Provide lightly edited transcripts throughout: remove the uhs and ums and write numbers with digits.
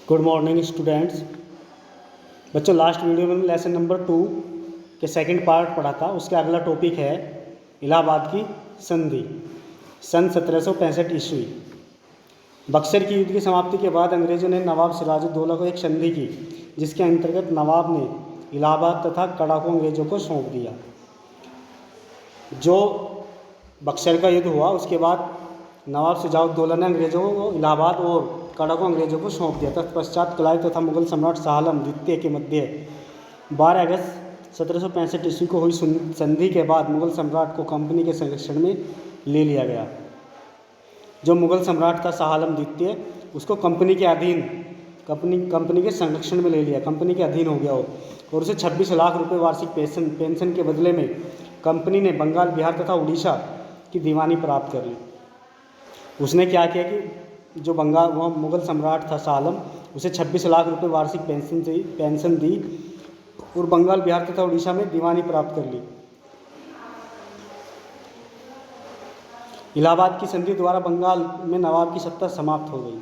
Good morning students. बच्चों, last video में lesson number 2 के सेकंड पार्ट पढ़ा था। उसका अगला टॉपिक है इलाहाबाद की संधि सन 1765 ईस्वी। बक्सर की युद्ध की समाप्ति के बाद अंग्रेजों ने नवाब सिराजुद्दौला को एक संधि की, जिसके अंतर्गत नवाब ने इलाहाबाद तथा कड़ा को अंग्रेजों को सौंप दिया। जो बक्सर का युद्ध हुआ उसके बाद नवाब सिराजुद्दौला ने अंग्रेजों को इलाहाबाद और कड़ा को अंग्रेजों को सौंप दिया। तत्पश्चात क्लाइव तथा मुगल सम्राट शाह आलम द्वितीय के मध्य 12 अगस्त 1765 ईस्वी को हुई संधि के बाद मुगल सम्राट को कंपनी के संरक्षण में ले लिया गया। जो मुगल सम्राट था शाह आलम द्वितीय, उसको कंपनी के अधीन कंपनी के संरक्षण में ले लिया, कंपनी के अधीन हो गया हो, और उसे 26 लाख रुपए वार्षिक पेंशन के बदले में कंपनी ने बंगाल, बिहार तथा उड़ीसा की दीवानी प्राप्त कर ली। उसने क्या किया कि जो वो मुगल सम्राट था शाह आलम, उसे 26 लाख रुपए वार्षिक पेंशन दी और बंगाल, बिहार तथा उड़ीसा में दीवानी प्राप्त कर ली। इलाहाबाद की संधि द्वारा बंगाल में नवाब की सत्ता समाप्त हो गई।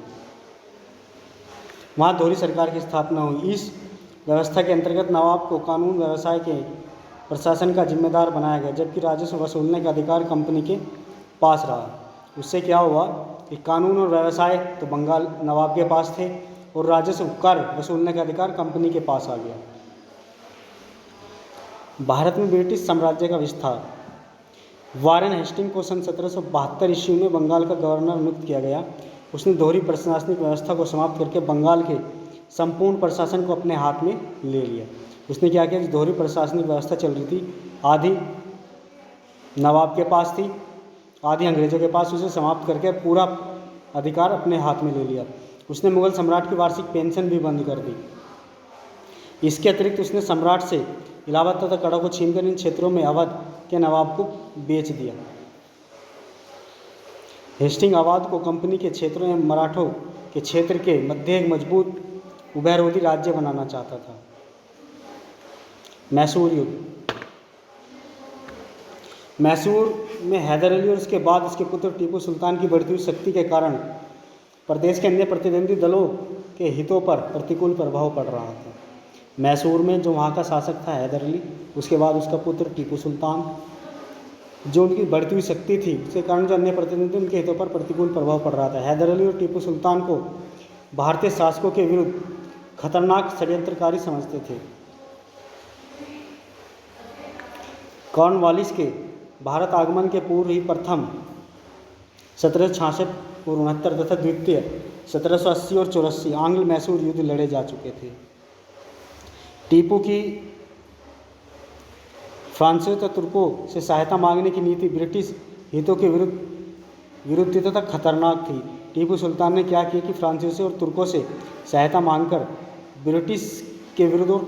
वहाँ दोहरी सरकार की स्थापना हुई। इस व्यवस्था के अंतर्गत नवाब को कानून व्यवसाय के प्रशासन का जिम्मेदार बनाया गया, जबकि राजस्व वसूलने का अधिकार कंपनी के पास रहा। उससे क्या हुआ कि कानून और व्यवसाय तो बंगाल नवाब के पास थे और राजस्व कर वसूलने का अधिकार कंपनी के पास आ गया। भारत में ब्रिटिश साम्राज्य का विस्तार। वारेन हेस्टिंग को सन 1772 ईस्वी में बंगाल का गवर्नर नियुक्त किया गया। उसने दोहरी प्रशासनिक व्यवस्था को समाप्त करके बंगाल के संपूर्ण प्रशासन को अपने हाथ में ले लिया। उसने क्या किया, दोहरी प्रशासनिक व्यवस्था चल रही थी, आधी नवाब के पास थी, आधी अंग्रेजों के पास, उसे समाप्त करके पूरा अधिकार अपने हाथ में ले लिया। उसने मुगल सम्राट की वार्षिक पेंशन भी बंद कर दी। इसके अतिरिक्त उसने सम्राट से इलाहाबाद तथा कड़ा को छीनकर इन क्षेत्रों में अवध के नवाब को बेच दिया। हेस्टिंग अवध को कंपनी के क्षेत्रों में मराठों के क्षेत्र के मध्य एक मजबूत उभयरोधी राज्य बनाना चाहता था। मैसूर युद्ध। मैसूर में हैदर अली और उसके बाद उसके पुत्र टीपू सुल्तान की बढ़ती हुई शक्ति के कारण प्रदेश के अन्य प्रतिद्वंदी दलों के हितों पर प्रतिकूल प्रभाव पड़ रहा था। मैसूर में जो वहाँ का शासक था हैदर अली, उसके बाद उसका पुत्र टीपू सुल्तान, जो उनकी बढ़ती हुई शक्ति थी, उसके कारण जो अन्य प्रतिद्वंदी उनके हितों पर प्रतिकूल प्रभाव पड़ रहा था। हैदर अली और टीपू सुल्तान को भारतीय शासकों के विरुद्ध खतरनाक षड्यंत्रकारी समझते थे। कॉर्नवालिस के भारत आगमन के पूर्व ही प्रथम 1766 और 69 तथा द्वितीय 1780 और 84 आंग्ल मैसूर युद्ध लड़े जा चुके थे। टीपू की फ्रांसीसियों तथा तुर्कों से सहायता मांगने की नीति ब्रिटिश हितों के विरुद्ध तथा खतरनाक थी। टीपू सुल्तान ने क्या किया कि फ्रांसीसियों और तुर्कों से सहायता मांगकर ब्रिटिश के विरुद्ध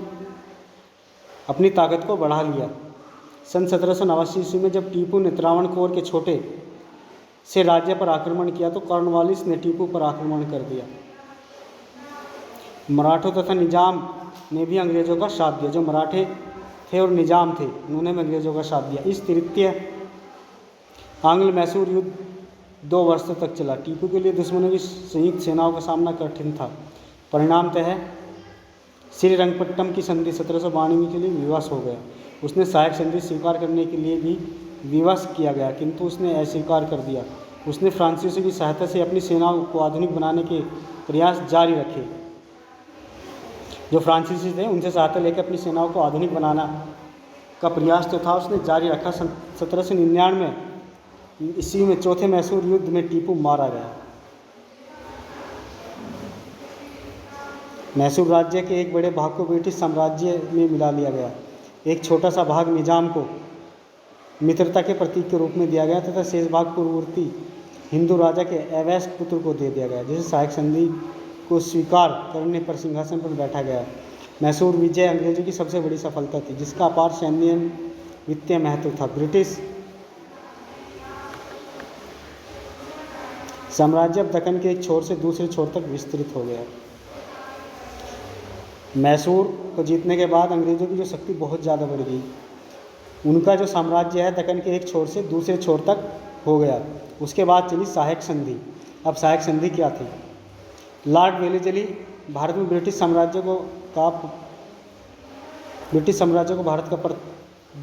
अपनी ताकत को बढ़ा लिया। सन 1789 ईस्वी में जब टीपू ने त्रावणकोर के छोटे से राज्य पर आक्रमण किया तो कॉर्नवालिस ने टीपू पर आक्रमण कर दिया। मराठों तथा निजाम ने भी अंग्रेजों का साथ दिया। जो मराठे थे और निजाम थे, उन्होंने भी अंग्रेजों का साथ दिया। इस तृतीय आंग्ल मैसूर युद्ध 2 वर्षों तक चला। टीपू के लिए दुश्मनों की संयुक्त सेनाओं का सामना कठिन था। परिणामतः श्रीरंगपट्टम की संधि 1792 के लिए विवश हो गया। उसने सहायक संधि स्वीकार करने के लिए भी विवश किया गया, किंतु उसने अस्वीकार कर दिया। उसने फ्रांसीसियों की सहायता से अपनी सेनाओं को आधुनिक बनाने के प्रयास जारी रखे। जो फ्रांसीसी थे उनसे सहायता लेकर अपनी सेनाओं को आधुनिक बनाना का प्रयास तो था, उसने जारी रखा। 1799 ईस्वी में चौथे मैसूर युद्ध में टीपू मारा गया। मैसूर राज्य के एक बड़े भाग को ब्रिटिश साम्राज्य में मिला लिया गया। एक छोटा सा भाग निजाम को मित्रता के प्रतीक के रूप में दिया गया तथा शेष भाग पूर्ववर्ती हिंदू राजा के अवैध पुत्र को दे दिया गया, जिसे सहायक संधि को स्वीकार करने पर सिंहासन पर बैठा गया। मैसूर विजय अंग्रेजों की सबसे बड़ी सफलता थी, जिसका अपार सैन्य वित्तीय महत्व था। ब्रिटिश साम्राज्य अब दक्कन के एक छोर से दूसरे छोर तक विस्तृत हो गया। मैसूर को जीतने के बाद अंग्रेजों की जो शक्ति बहुत ज़्यादा बढ़ गई। उनका जो साम्राज्य है दक्कन के एक छोर से दूसरे छोर तक हो गया। उसके बाद चली सहायक संधि। अब सहायक संधि क्या थी? लॉर्ड वेलेस्ली भारत में ब्रिटिश साम्राज्य को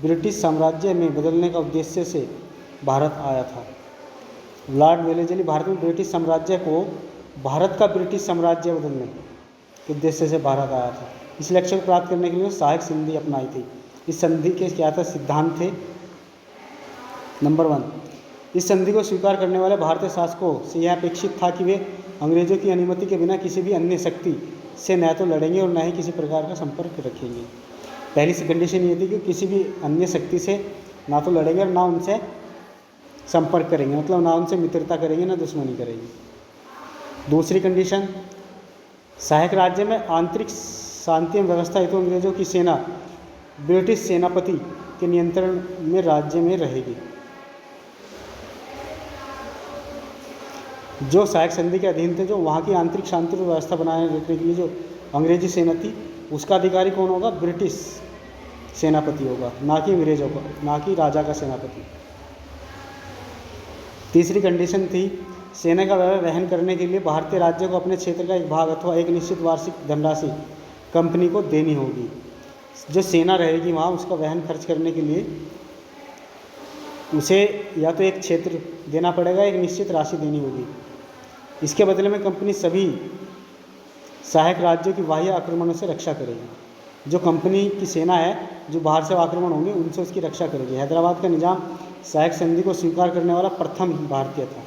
ब्रिटिश साम्राज्य में बदलने का उद्देश्य से भारत आया था। लॉर्ड वेलेजली भारत में ब्रिटिश साम्राज्य को भारत का ब्रिटिश साम्राज्य बदलने के उद्देश्य से भारत आया था। इस लक्ष्य को प्राप्त करने के लिए सहायक संधि अपनाई थी। इस संधि के क्या था सिद्धांत थे। नंबर 1, इस संधि को स्वीकार करने वाले भारतीय शासकों से यह अपेक्षित था कि वे अंग्रेजों की अनुमति के बिना किसी भी अन्य शक्ति से न तो लड़ेंगे और न ही किसी प्रकार का संपर्क रखेंगे। पहली कंडीशन ये थी कि किसी भी अन्य शक्ति से ना तो लड़ेंगे और ना उनसे संपर्क करेंगे, मतलब ना उनसे मित्रता करेंगे ना दुश्मनी करेंगे। दूसरी कंडीशन, सहायक राज्य में आंतरिक शांति एवं व्यवस्था हेतु अंग्रेजों की सेना ब्रिटिश सेनापति के नियंत्रण में राज्य में रहेगी। जो सहायक संधि के अधीन थे, जो वहाँ की आंतरिक शांति और व्यवस्था बनाए रखने के लिए जो अंग्रेजी सेना थी, उसका अधिकारी कौन होगा? ब्रिटिश सेनापति होगा, ना कि अंग्रेजों का, ना कि राजा का सेनापति। तीसरी कंडीशन थी, सेना का व्यय वहन करने के लिए भारतीय राज्य को अपने क्षेत्र का एक भाग अथवा एक निश्चित वार्षिक धनराशि कंपनी को देनी होगी। जो सेना रहेगी वहाँ, उसका वहन खर्च करने के लिए उसे या तो एक क्षेत्र देना पड़ेगा, एक निश्चित राशि देनी होगी। इसके बदले में कंपनी सभी सहायक राज्यों की बाह्य आक्रमणों से रक्षा करेगी। जो कंपनी की सेना है, जो बाहर से आक्रमण होंगे, उनसे उसकी रक्षा करेगी। हैदराबाद का निजाम सहायक संधि को स्वीकार करने वाला प्रथम भारतीय था।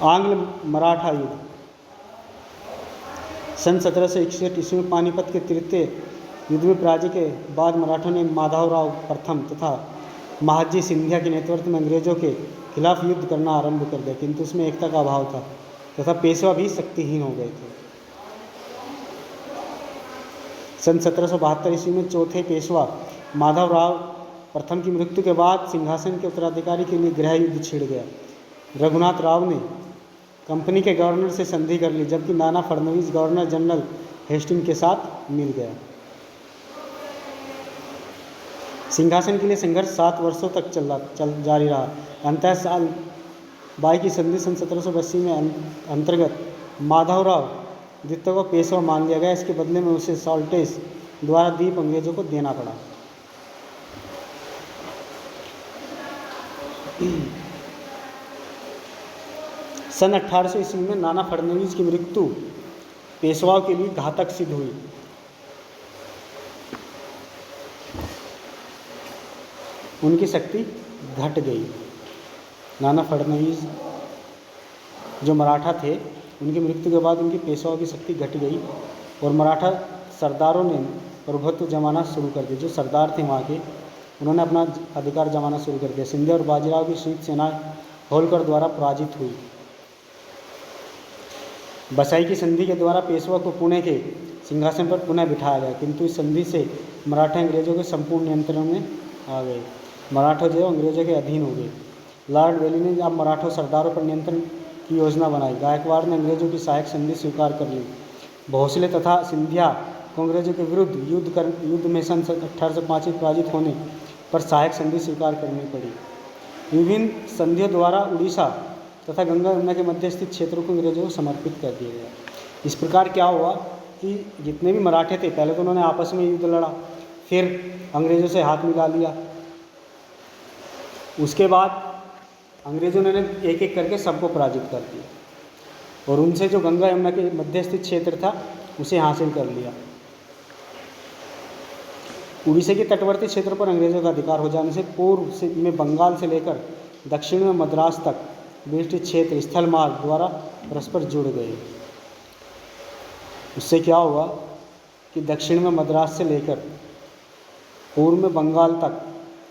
आंग्ल मराठा युद्ध सन 1761 ईस्वी में पानीपत के तृतीय युद्ध में पराजय के बाद मराठों ने माधवराव प्रथम तथा महाजी सिंधिया के नेतृत्व में अंग्रेजों के खिलाफ युद्ध करना आरंभ कर दिया, किंतु उसमें एकता का अभाव था तथा पेशवा भी शक्तिहीन हो गए थे। सन 1772 ईस्वी में चौथे पेशवा माधवराव प्रथम की मृत्यु के बाद सिंहासन के उत्तराधिकारी के लिए गृह युद्ध छिड़ गया। रघुनाथ राव ने कंपनी के गवर्नर से संधि कर ली, जबकि Nana Phadnavis governor general Hasting के साथ मिल गया। सिंहासन के लिए संघर्ष 7 वर्षों तक जारी रहा। अंततः साल 22 की संधि सन 1782 में अंतर्गत माधवराव द्वितीय को पेशवा मान लिया गया। इसके बदले में उसे सॉल्टेस द्वारा द्वीप अंग्रेजों को देना पड़ा। सन 1800 ईस्वी में नाना फडणवीस की मृत्यु पेशवाओं के लिए घातक सिद्ध हुई। उनकी शक्ति घट गई। नाना फडणवीस जो मराठा थे, उनकी मृत्यु के बाद उनकी पेशवाओं की शक्ति घट गई और मराठा सरदारों ने प्रभुत्व जमाना शुरू कर दिया। जो सरदार थे वहाँ के, उन्होंने अपना अधिकार जमाना शुरू कर दिया। सिंधिया और बाजीराव की संयुक्त सेनाएं होलकर द्वारा पराजित हुई। बसाई की संधि के द्वारा पेशवा को पुणे के सिंहासन पर पुनः बिठाया गया, किंतु इस संधि से मराठा अंग्रेजों के संपूर्ण नियंत्रण में आ गए। मराठा जो अंग्रेजों के अधीन हो गए। लॉर्ड वेली ने अब मराठा सरदारों पर नियंत्रण की योजना बनाई। गायकवाड़ ने अंग्रेजों की सहायक संधि स्वीकार कर ली। भोसले तथा सिंधिया को अंग्रेजों के विरुद्ध युद्ध में सन 1805 में पराजित होने पर सहायक संधि स्वीकार करनी पड़ी। विभिन्न संधियों द्वारा उड़ीसा तथा गंगा यमुना के मध्य स्थित क्षेत्रों को अंग्रेजों को समर्पित कर दिया गया। इस प्रकार क्या हुआ कि जितने भी मराठे थे, पहले तो उन्होंने आपस में युद्ध लड़ा, फिर अंग्रेजों से हाथ मिला लिया। उसके बाद अंग्रेजों ने एक एक करके सबको पराजित कर दिया और उनसे जो गंगा यमुना के मध्य स्थित क्षेत्र था उसे हासिल कर लिया। उड़ीसा के तटवर्ती क्षेत्र पर अंग्रेजों का अधिकार हो जाने से पूर्व से में बंगाल से लेकर दक्षिण में मद्रास तक ब्रिटिश क्षेत्र स्थल मार्ग द्वारा परस्पर जुड़ गए। उससे क्या हुआ कि दक्षिण में मद्रास से लेकर पूर्व में बंगाल तक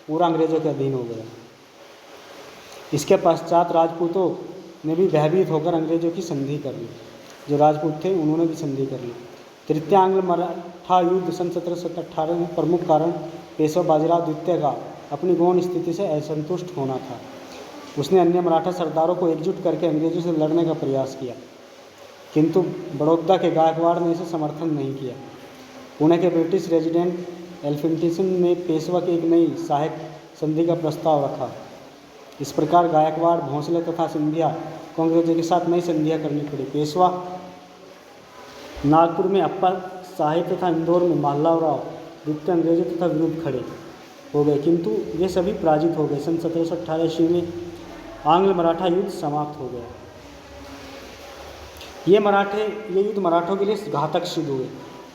पूरा अंग्रेजों के अधीन हो गया। इसके पश्चात राजपूतों ने भी भयभीत होकर अंग्रेजों की संधि कर ली। जो राजपूत थे उन्होंने भी संधि कर ली। तृतीय आंग्ल मराठा युद्ध सन 1718 में प्रमुख कारण पेशवा बाजीराव द्वितीय का अपनी गौण स्थिति से असंतुष्ट होना था। उसने अन्य मराठा सरदारों को एकजुट करके अंग्रेजों से लड़ने का प्रयास किया, किंतु बड़ौदा के गायकवाड़ ने इसे समर्थन नहीं किया। पुणे के ब्रिटिश रेजिडेंट एल्फिंटिसन ने पेशवा की एक नई सहायक संधि का प्रस्ताव रखा। इस प्रकार गायकवाड़, भोंसले तथा सिंधिया को अंग्रेजों के साथ नई संधियाँ करनी पड़ी। पेशवा नागपुर में अप्पा साहेब तथा इंदौर में माधवराव द्वितीय अंग्रेजों तथा विरुद्ध खड़े हो गए, किंतु ये सभी पराजित हो गए। सन 1718 ईस्वी में आंग्ल मराठा युद्ध समाप्त हो गया। ये युद्ध मराठों के लिए घातक सिद्ध हुए।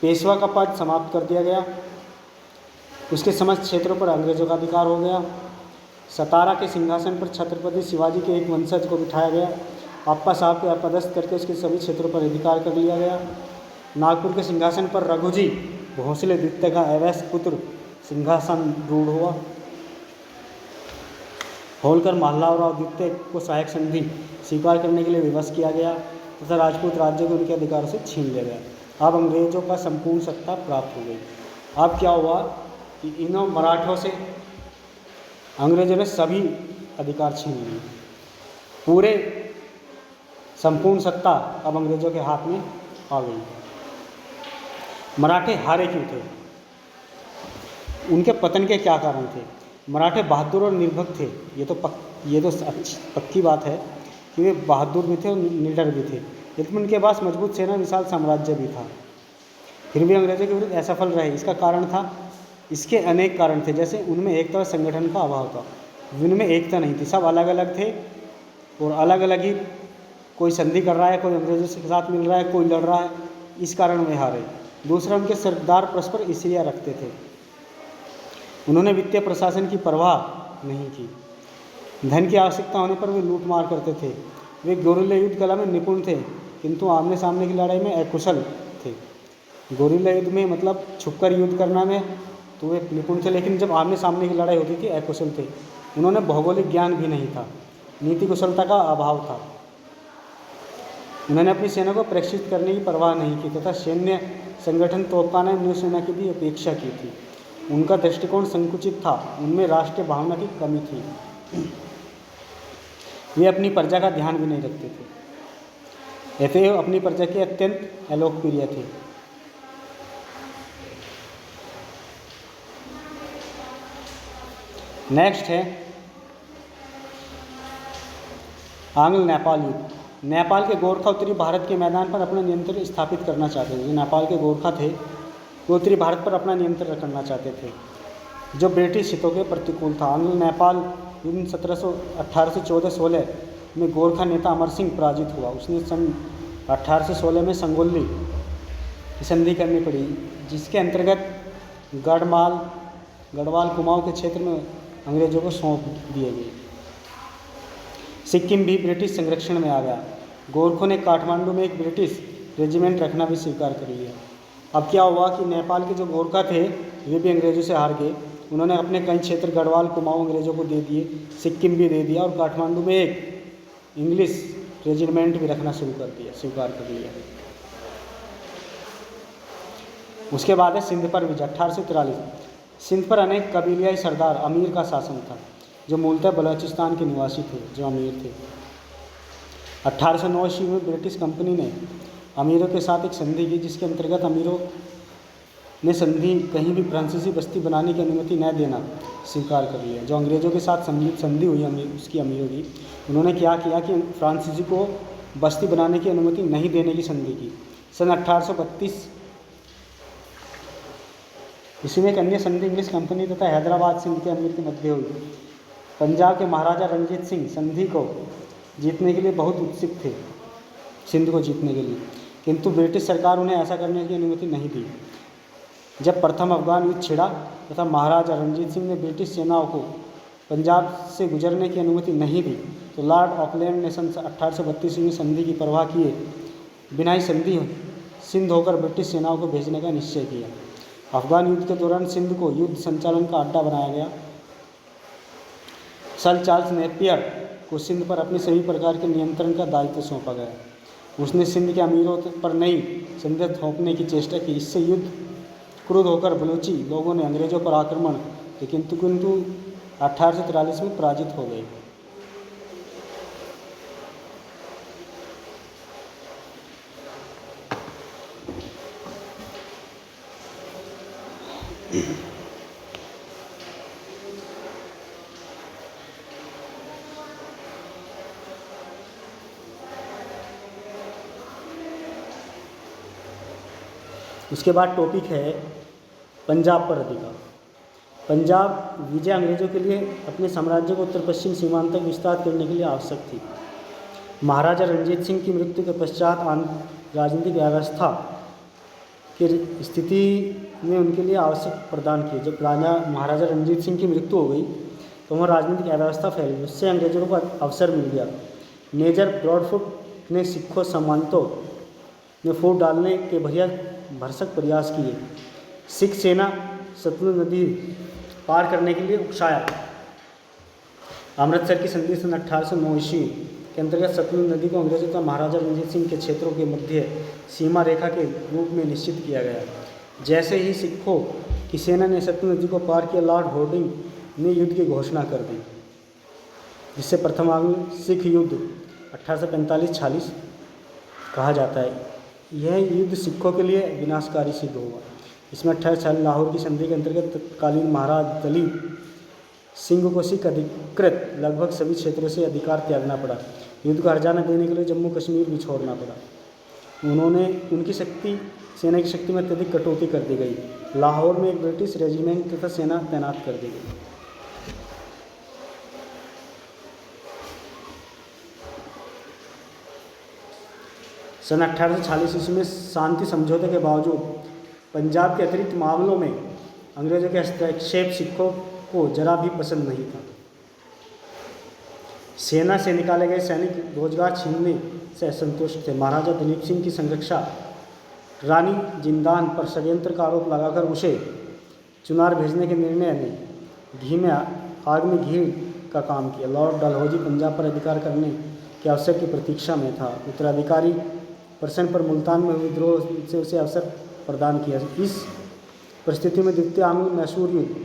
पेशवा का पद समाप्त कर दिया गया, उसके समस्त क्षेत्रों पर अंग्रेजों का अधिकार हो गया। सतारा के सिंहासन पर छत्रपति शिवाजी के एक वंशज को बिठाया गया। अप्पा साहब को अपदस्थ करके उसके सभी क्षेत्रों पर अधिकार कर लिया गया। नागपुर के सिंहासन पर रघुजी भोंसले द्वितीय का अवैध पुत्र सिंहासन रूढ़ हुआ। होलकर माधवराव द्वितीय को सहायक संधि स्वीकार करने के लिए विवश किया गया तथा राजपूत राज्य को उनके अधिकारों से छीन लिया गया। अब अंग्रेजों का संपूर्ण सत्ता प्राप्त हो गई। अब क्या हुआ कि इन्हों मराठों से अंग्रेजों ने सभी अधिकार छीन लिए। पूरे संपूर्ण सत्ता अब अंग्रेजों के हाथ में आ गई। मराठे हारे क्यों थे? उनके पतन के क्या कारण थे? मराठे बहादुर और निर्भीक थे, ये तो पक्की बात है कि वे बहादुर भी थे और निडर भी थे। लेकिन उनके पास मजबूत सेना, विशाल साम्राज्य भी था। फिर भी अंग्रेजों के विरुद्ध असफल रहे। इसका कारण था, इसके अनेक कारण थे। जैसे उनमें एकता और संगठन का अभाव था। उनमें एकता नहीं थी, सब अलग अलग थे और अलग अलग ही कोई संधि कर रहा है, कोई अंग्रेजों के साथ मिल रहा है, कोई लड़ रहा है, इस कारण वे हारे। दूसरा, उनके सरदार परस्पर ईर्ष्या रखते थे। उन्होंने वित्तीय प्रशासन की परवाह नहीं की। धन की आवश्यकता होने पर वे लूटमार करते थे। वे गोरिल्ला युद्ध कला में निपुण थे, किंतु आमने सामने की लड़ाई में अकुशल थे। गोरिल्ला युद्ध में मतलब छुपकर युद्ध करना में तो वे निपुण थे, लेकिन जब आमने सामने की लड़ाई होती थी अकुशल थे। उन्होंने भौगोलिक ज्ञान भी नहीं था, नीति कुशलता का अभाव था। उन्होंने अपनी सेना को प्रशिक्षित करने की परवाह नहीं की तथा सैन्य संगठन, तोपखाना, नौसेना की भी अपेक्षा की थी। उनका दृष्टिकोण संकुचित था, उनमें राष्ट्रीय भावना की कमी थी। वे अपनी प्रजा का ध्यान भी नहीं रखते थे। ऐसे अपनी प्रजा के अत्यंत अलोकप्रिय थे। नेक्स्ट है आंग्ल नेपाल युद्ध। नेपाल के गोरखा उत्तरी भारत के मैदान पर अपना नियंत्रण स्थापित करना चाहते थे। जो नेपाल के गोरखा थे वो उत्तरी भारत पर अपना नियंत्रण करना चाहते थे, जो ब्रिटिश हितों के प्रतिकूल था। आंग्ल नेपाल युद्ध 1814-16 में गोरखा नेता अमर सिंह पराजित हुआ। उसने सन 1816 में संगोली की संधि करनी पड़ी, जिसके अंतर्गत गढ़वाल कुमाऊं के क्षेत्र में अंग्रेजों को सौंप दिए गए। सिक्किम भी ब्रिटिश संरक्षण में आ गया। गोरखों ने काठमांडू में एक ब्रिटिश रेजिमेंट रखना भी स्वीकार कर लिया। अब क्या हुआ कि नेपाल के जो गोरखा थे वे भी अंग्रेजों से हार गए। उन्होंने अपने कई क्षेत्र गढ़वाल कुमाऊं अंग्रेजों को दे दिए, सिक्किम भी दे दिया और काठमांडू में एक इंग्लिश रेजिमेंट भी रखना स्वीकार कर लिया। उसके बाद है सिंध पर विजय 1843। सिंध पर अनेक कबीलियाई सरदार अमीर का शासन था, जो मूलतः बलूचिस्तान के निवासी थे, जो अमीर थे। 1809 ईस्वी में ब्रिटिश कंपनी ने अमीरों के साथ एक संधि की, जिसके अंतर्गत अमीरों ने कहीं भी फ्रांसीसी बस्ती बनाने की अनुमति न देना स्वीकार कर लिया। जो अंग्रेज़ों के साथ संधि हुई उसकी अमीरों की, उन्होंने क्या किया कि फ्रांसीसी को बस्ती बनाने की अनुमति नहीं देने की संधि की। सन 1832 इसी में एक अन्य संधि इंग्लिश कंपनी तथा हैदराबाद सिंध के अमीर के मध्य हुई। पंजाब के महाराजा रणजीत सिंह संधि को जीतने के लिए बहुत उत्सुक थे, सिंध को जीतने के लिए, किंतु ब्रिटिश सरकार उन्हें ऐसा करने की अनुमति नहीं दी। जब प्रथम अफगान युद्ध छिड़ा तथा महाराजा रणजीत सिंह ने ब्रिटिश सेनाओं को पंजाब से गुजरने की अनुमति नहीं दी, तो लॉर्ड ऑकलैंड ने सन 1832 में संधि की परवाह किए बिना ही सिंध होकर ब्रिटिश सेनाओं को भेजने का निश्चय किया। अफगान युद्ध के दौरान सिंध को युद्ध संचालन का अड्डा बनाया गया। सर चार्ल्स नेपियर को सिंध पर अपने सभी प्रकार के नियंत्रण का दायित्व सौंपा गया। उसने सिंध के अमीरों पर नई संधि थोपने की चेष्टा की। इससे क्रुद्ध होकर बलूची लोगों ने अंग्रेजों पर आक्रमण किया, किंतु 1843 में पराजित हो गए। उसके बाद टॉपिक है पंजाब पर अधिकार। पंजाब विजय अंग्रेजों के लिए अपने साम्राज्य को उत्तर पश्चिम सीमांत तक विस्तार करने के लिए आवश्यक थी। महाराजा रणजीत सिंह की मृत्यु के पश्चात राजनीतिक व्यवस्था की स्थिति में उनके लिए आवश्यक प्रदान किए। जब महाराजा रणजीत सिंह की मृत्यु हो गई तो वहाँ राजनीतिक अव्यवस्था फैल गई, उससे अंग्रेजों को अवसर मिल गया। मेजर ब्रॉडफुट ने सिखों सामंतों में फूट डालने के भरसक प्रयास किए। सिख सेना सतलुज नदी पार करने के लिए उकसाया। अमृतसर की संधि सन 1809 ईस्वी के अंतर्गत सतलुज नदी को अंग्रेजों का महाराजा रणजीत सिंह के क्षेत्रों के मध्य सीमा रेखा के रूप में निश्चित किया गया। जैसे ही सिखों की सेना ने सतलुज नदी को पार किया, लॉर्ड हार्डिंग ने युद्ध की घोषणा कर दी, जिससे प्रथम आंग्लो सिख युद्ध 1845-46 कहा जाता है। यह युद्ध सिखों के लिए विनाशकारी सिद्ध हुआ। इसमें 1846 लाहौर की संधि के अंतर्गत तत्कालीन महाराज दलीप सिंह को सिख अधिकृत लगभग सभी क्षेत्रों से अधिकार त्यागना पड़ा। युद्ध को हर्जाना देने के लिए जम्मू कश्मीर भी छोड़ना पड़ा। उनकी सेना की शक्ति में अत्यधिक कटौती कर दी गई। लाहौर में एक ब्रिटिश रेजिमेंट तथा सेना तैनात कर दी गई। सन 1846 ईस्वी में शांति समझौते के बावजूद पंजाब के अतिरिक्त मामलों में अंग्रेजों के हस्तक्षेप सिखों को जरा भी पसंद नहीं था। सेना से निकाले गए सैनिक रोजगार छीनने से असंतुष्ट थे। महाराजा दलीप सिंह की संरक्षा रानी जिंदान पर षड्यंत्र का आरोप लगाकर उसे चुनार भेजने के निर्णय ने आग में घी का काम किया। लॉर्ड डलहौजी पंजाब पर अधिकार करने के अवसर की प्रतीक्षा में था। उत्तराधिकारी प्रश्न पर मुल्तान में विद्रोह से उसे अवसर प्रदान किया। इस परिस्थिति में द्वितीय आंग्लो मैसूर युद्ध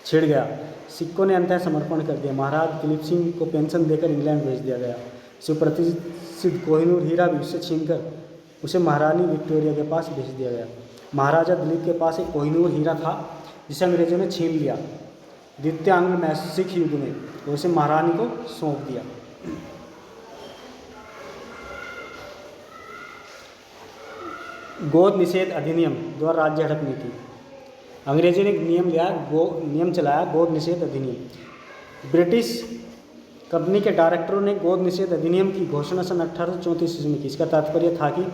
छिड़ गया। सिखों ने अंततः समर्पण कर दिया। महाराज दलीप सिंह को पेंशन देकर इंग्लैंड भेज दिया गया। सुप्रसिद्ध कोहिनूर हीरा भी उससे छीनकर उसे महारानी विक्टोरिया के पास भेज दिया गया। महाराजा दलीप के पास एक कोहिनूर हीरा था जिसे अंग्रेजों ने छीन लिया। द्वितीय आंग्लो मैसूर सिख युद्ध में तो उसे महारानी को सौंप दिया। गोद निषेध अधिनियम द्वारा राज्य हड़प नीति। अंग्रेजों ने एक नियम चलाया, गोद निषेध अधिनियम। ब्रिटिश कंपनी के डायरेक्टरों ने गोद निषेध अधिनियम की घोषणा सन 1834 ईस्वी में की। इसका तात्पर्य था कि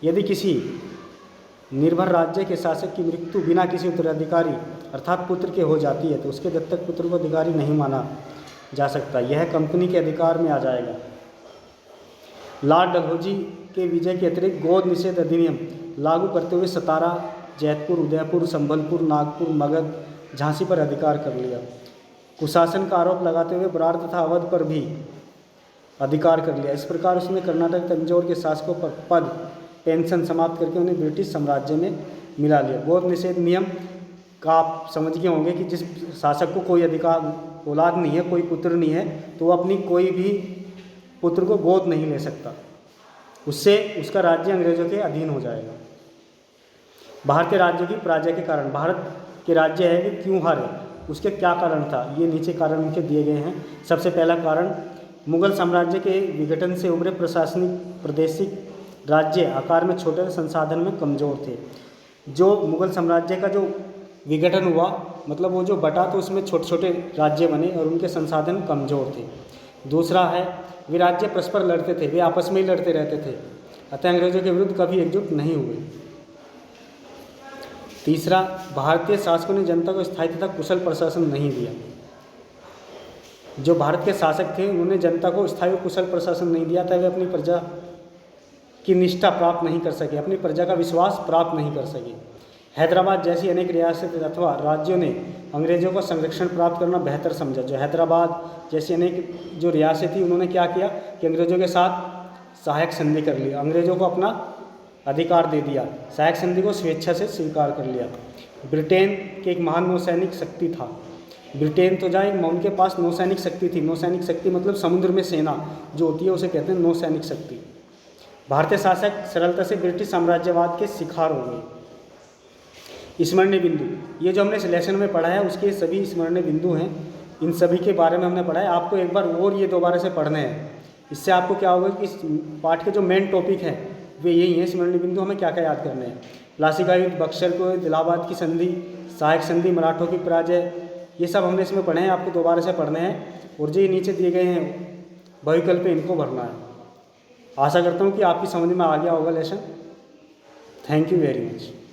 यदि किसी निर्भर राज्य के शासक की मृत्यु बिना किसी उत्तराधिकारी अर्थात पुत्र के हो जाती है तो उसके दत्तक पुत्र को अधिकारी नहीं माना जा सकता। यह कंपनी के अधिकार में आ जाएगा। लॉर्ड डलहौजी के विजय के अतिरिक्त गोद निषेध अधिनियम लागू करते हुए सतारा, जैतपुर, उदयपुर, संबलपुर, नागपुर, मगध, झांसी पर अधिकार कर लिया। कुशासन का आरोप लगाते हुए बरार तथा अवध पर भी अधिकार कर लिया। इस प्रकार उसने कर्नाटक, तंजौर के शासकों पर पद, पेंशन समाप्त करके उन्हें ब्रिटिश साम्राज्य में मिला लिया। गोद निषेध नियम का आप समझ गए होंगे कि जिस शासक को कोई अधिकार औलाद नहीं है, कोई पुत्र नहीं है, तो वो अपनी कोई भी पुत्र को गोद नहीं ले सकता। उससे उसका राज्य अंग्रेजों के अधीन हो जाएगा। भारतीय राज्य की पराजय के कारण, भारत के राज्य है कि क्यों हारे, उसके क्या कारण था, ये नीचे कारण उनके दिए गए हैं। सबसे पहला कारण, मुगल साम्राज्य के विघटन से उभरे प्रशासनिक प्रादेशिक राज्य आकार में छोटे, संसाधन में कमज़ोर थे। जो मुगल साम्राज्य का जो विघटन हुआ, मतलब वो जो बटा तो उसमें छोटे छोटे राज्य बने और उनके संसाधन कमज़ोर थे। दूसरा है, वे राज्य परस्पर लड़ते थे, वे आपस में ही लड़ते रहते थे, अतः अंग्रेजों के विरुद्ध कभी एकजुट नहीं हुए। तीसरा, भारतीय शासकों ने जनता को स्थायी तथा कुशल प्रशासन नहीं दिया। जो भारत के शासक थे उन्होंने जनता को स्थायी और कुशल प्रशासन नहीं दिया था। वे अपनी प्रजा की निष्ठा प्राप्त नहीं कर सके, अपनी प्रजा का विश्वास प्राप्त नहीं कर सके। हैदराबाद जैसी अनेक रियासतें अथवा राज्यों ने अंग्रेजों का संरक्षण प्राप्त करना बेहतर समझा। जो हैदराबाद जैसी अनेक जो रियासतें थी, उन्होंने क्या किया कि अंग्रेजों के साथ सहायक संधि कर ली, अंग्रेजों को अपना अधिकार दे दिया, सहायक संधि को स्वेच्छा से स्वीकार कर लिया। ब्रिटेन के एक महान नौसैनिक शक्ति था। ब्रिटेन तो जाए, उनके पास नौसैनिक शक्ति थी। नौसैनिक शक्ति मतलब समुद्र में सेना जो होती है उसे कहते हैं नौसैनिक शक्ति। भारतीय शासक सरलता से ब्रिटिश साम्राज्यवाद के शिकार हो गए। स्मरणीय बिंदु, ये जो हमने लेसन में पढ़ा है उसके सभी स्मरणीय बिंदु हैं, इन सभी के बारे में हमने पढ़ा है। आपको एक बार और ये दोबारा से पढ़ने हैं। इससे आपको क्या होगा कि इस पाठ के जो मेन टॉपिक हैं वे यही हैं। स्मरणीय बिंदु हमें क्या क्या याद करने हैं। प्लासी का युद्ध, बक्सर को युद्ध, इलाहाबाद की संधि, सहायक संधि, मराठों की पराजय, ये सब हमने इसमें पढ़े हैं, आपको दोबारा से पढ़ने हैं। और जो ये नीचे दिए गए हैं बहुविकल्प, इनको भरना है। आशा करता हूँ कि आपकी समझ में आ गया होगा lesson. Thank you very much.